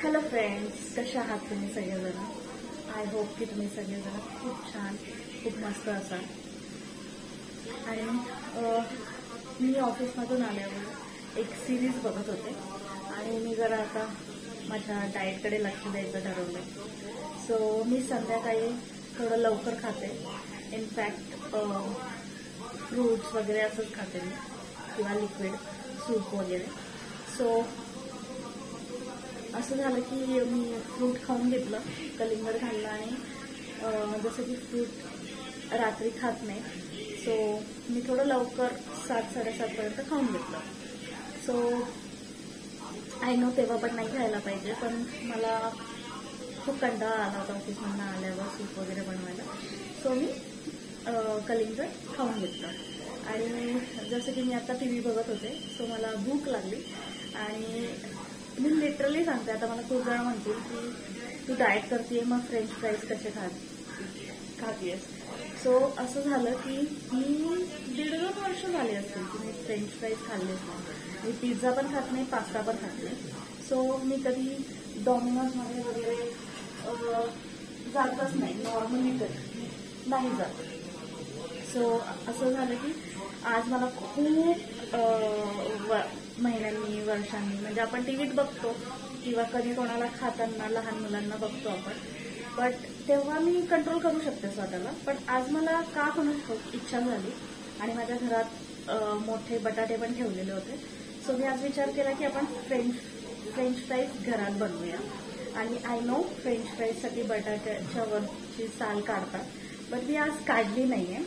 Hello friends, कशा आहात तुम्ही सगळेजण? आय होप की तुम्ही सगळेजण खूप छान, खूप मस्त असाल. आणि मी ऑफिसमधून आल्यावर एक सिरीज बघत होते आणि मी जरा आता माझ्या डाएटकडे लक्ष द्यायचं ठरवलं. सो मी संध्याकाळी थोडं लवकर खाते. इनफॅक्ट फ्रूट्स वगैरे असंच खाते मी, किंवा लिक्विड सूप वगैरे. सो असं झालं की मी फ्रूट खाऊन घेतलं, कलिंगड खाल्लं आणि जसं की फ्रूट रात्री खात नाही, सो मी थोडं लवकर 7-7:30पर्यंत खाऊन घेतलं. सो आय नो तेव्हा पण नाही खायला पाहिजे, पण मला खूप कंटाळा आला होता ऑफिसमधून आल्यावर सूप वगैरे बनवायला. सो मी कलिंगड खाऊन घेतलं आणि जसं की मी आता TV बघत होते, सो मला भूक लागली आणि मी लिटरली सांगते, आता मला खूप जण म्हणतील की तू डाएट करतेय मग फ्रेंच फ्राईज कसे खातेस. सो असं झालं की मी 1.5-2 वर्ष झाले असतील की मी फ्रेंच फ्राईज खाल्लेच नाही. मी पिझ्झा पण खात नाही, पास्ता पण खात नाही. सो मी कधी डॉमिनोजमध्ये वगैरे जातच नाही, नॉर्मली कधी नाही जात. सो असं झालं की आज मला खूप महिन्यांनी वर्षांनी, म्हणजे आपण टीव्हीत बघतो किंवा कधी कोणाला खाताना लहान मुलांना बघतो आपण, बट तेव्हा मी कंट्रोल करू शकते स्वतःला. पण आज मला का कोणाच इच्छा झाली आणि माझ्या घरात मोठे बटाटे पण ठेवलेले होते. सो मी आज विचार केला की आपण फ्रेंच फ्राईज घरात बनवूया. आणि आय नो फ्रेंच फ्राईजसाठी बटाट्याच्या वरची साल काढतात, बट मी आज काढली नाहीये.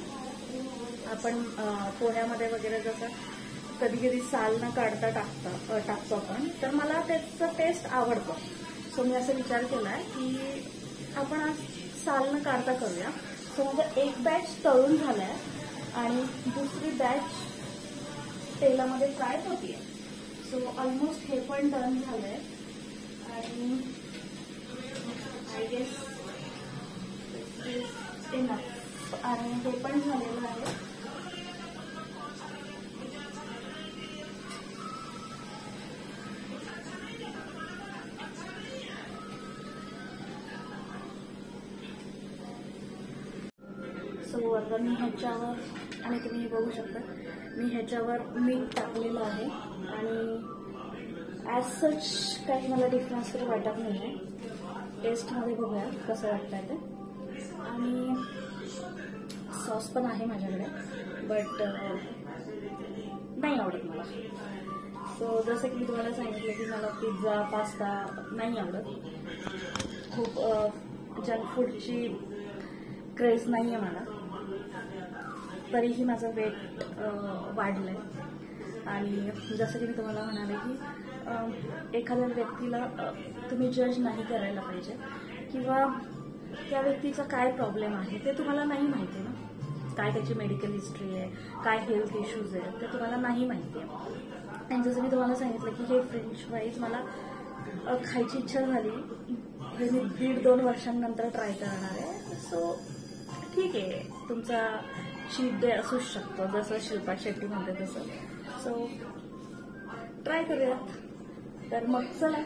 आपण पोह्यामध्ये वगैरे जसं कधी कधी साल न काढता टाकतो आपण, तर मला त्याचं टेस्ट आवडतं. सो मी असा विचार केलाय की आपण आज साल न काढता करूया. सो माझा एक बॅच तळून झालाय आणि दुसरी बॅच तेलामध्ये फ्राय होतीये. सो ऑलमोस्ट हे पण डन झालंय आणि आय गेस इनफ. आणि हे पण झालेलं आहे. सो आता मी ह्याच्यावर, आणि तुम्ही बघू शकता, मी ह्याच्यावर मीठ टाकलेलं आहे आणि ॲज सच काही मला डिफरन्स तरी वाटत नाही आहे. टेस्टमध्ये बघूया कसं वाटतंय ते. आणि सॉस पण आहे माझ्याकडे, बट नाही आवडत मला. सो जसं की मी तुम्हाला सांगितलं की मला पिझ्झा पास्ता नाही आवडत. खूप जंक फूडची क्रेज नाही आहे मला. तरीही माझं वेट वाढलंय. आणि जसं की मी तुम्हाला म्हणाले की एखाद्या व्यक्तीला तुम्ही जज नाही करायला पाहिजे, किंवा त्या व्यक्तीचा काय प्रॉब्लेम आहे ते तुम्हाला नाही माहिती ना. काय त्याची मेडिकल हिस्ट्री आहे, काय हेल्थ इश्यूज आहेत ते तुम्हाला नाही माहिती आहे. आणि जसं मी तुम्हाला सांगितलं की हे फ्रेंच फ्राईज मला खायची इच्छा झाली, हे मी 1.5-2 वर्षांनंतर ट्राय करणार आहे. सो ठीक आहे, तुमचा चीट डे असूच शकतो, जसं शिल्पा शेट्टी म्हणते तसं. सो ट्राय करूयात. तर मग चला,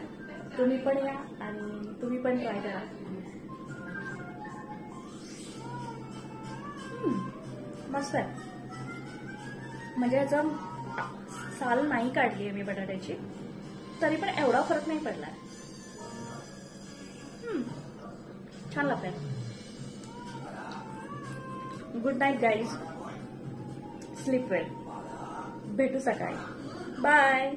तुम्ही पण या आणि तुम्ही पण ट्राय करा. मस्त आहे. म्हणजे याचं साल नाही काढली आहे मी बटाट्याची, तरी पण एवढा फरक नाही पडलाय. छान लागतंय. गुड नाईट गाईज, स्लीप वेल. भेटू सकाळी. बाय.